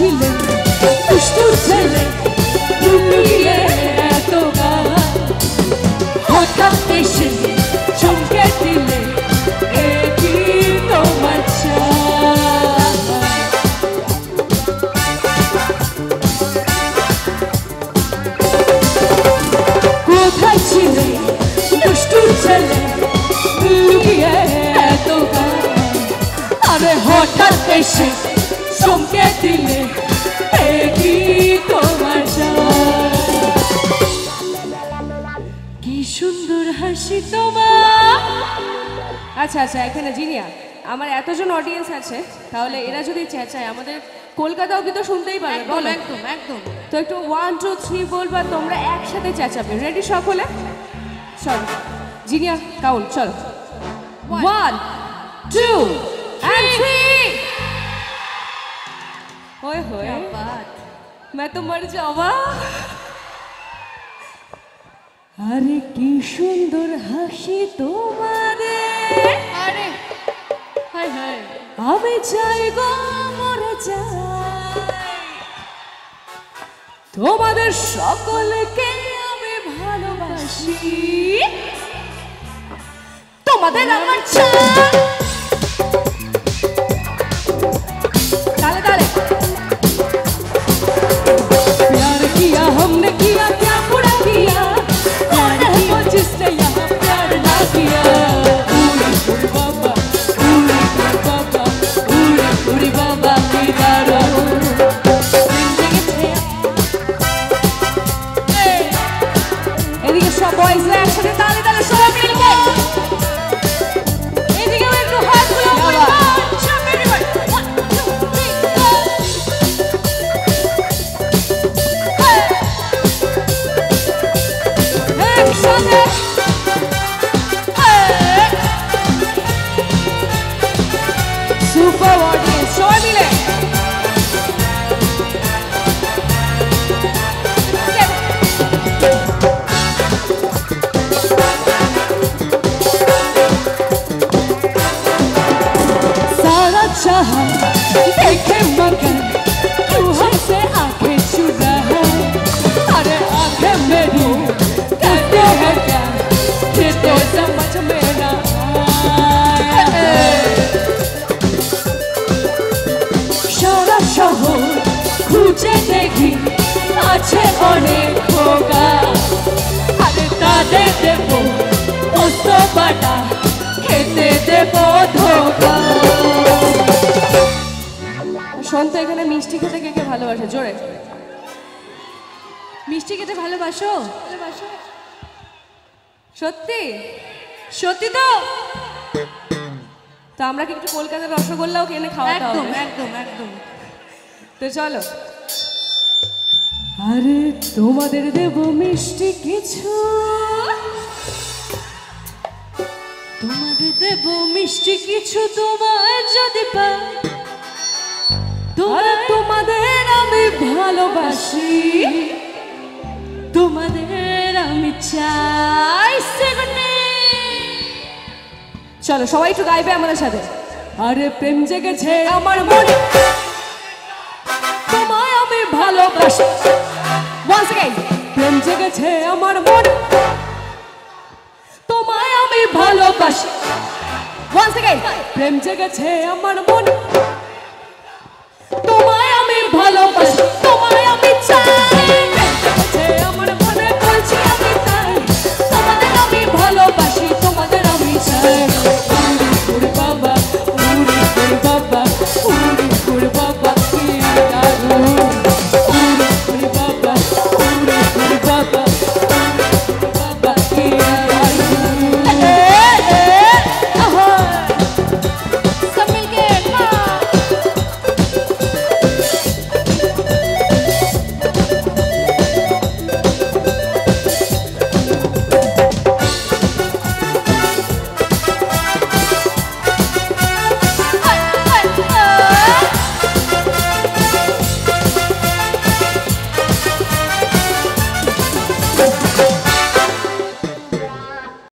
ছিলে দুষ্টু ছেলে লুকিয়ে এত গান হঠাৎ এসে চমকে দিলে কি তোমার কোথায় ছিলে দুষ্টু ছেলে লুকিয়ে এত গান আরে হঠাৎ এসে চমকে দিলে কি তোমার কি সুন্দর হাসি তোমার। আচ্ছা আচ্ছা এখানে জিনিয়া আমার এতজন অডিয়েন্স আছে তাহলে এরা যদি চেঁচায় আমাদের কলকাতা অবধি তো শুনতেই পারবে। বলো একদম একদম তো একটু 1 2 3 বলবা তোমরা একসাথে চেঁচাবে। রেডি সকলে? চলো জিনিয়া কাউন্ট চলো 1 2 and 3 ओए होए क्या बात मैं तो मर जावा। अरे की सुंदर हासि तुम्हारे अरे हाय हाय आवे चाই গো মরে যাই তোমাদের সকলকে আমি ভালোবাসি তোমাদের আমার চাই তালে তালে प्यार किया हमने किया क्या बुरा किया प्यार किया जिसने यहाँ प्यार ना किया उड़ी बाबा उड़ी बाबा की दारो এদিকে সব বয়েজরা একসাথে তালে তালে সবাই মিলে এদিকে একটু হাতগুলো Super audience, show me le. सारा चाहा देखे मगर तू हमसे आंखें चुरा है अरे आंखें मेरी कहते हैं क्या ये तो समझ में ना সারা শহর খুঁজে দেখি আছে অনেক খোকা আরে তাদের দেব মস্ত বাটা খেতে দেব ধোকা। শুনতো এখানে মিষ্টি খেতে কে কে ভালোবাসে? জোরে মিষ্টি খেতে ভালোবাসো? সত্যি সত্যি তো তো আমরা কি একটু কলকাতার রসগোল্লাও কিনে খাওয়াতে হবে? একদম একদম একদম তো চলো। আরে তোমাদের দেব মিষ্টি কিছু তোমাদের দেব মিষ্টি কিছু তোমার যদি পাই তোমাদের আমি ভালোবাসি তোমাদের আমি চাই। চলো সবাই একটু গাইবে আমাদের সাথে। আরে প্রেম জেগেছে আমার মনে তোমায় আমি ভালোবাসি once again প্রেম জেগেছে আমার মনে তোমায় আমি ভালোবাসি once again প্রেম জেগেছে আমার মনে তোমায় আমি ভালোবাসি তোমায় আমি চাই।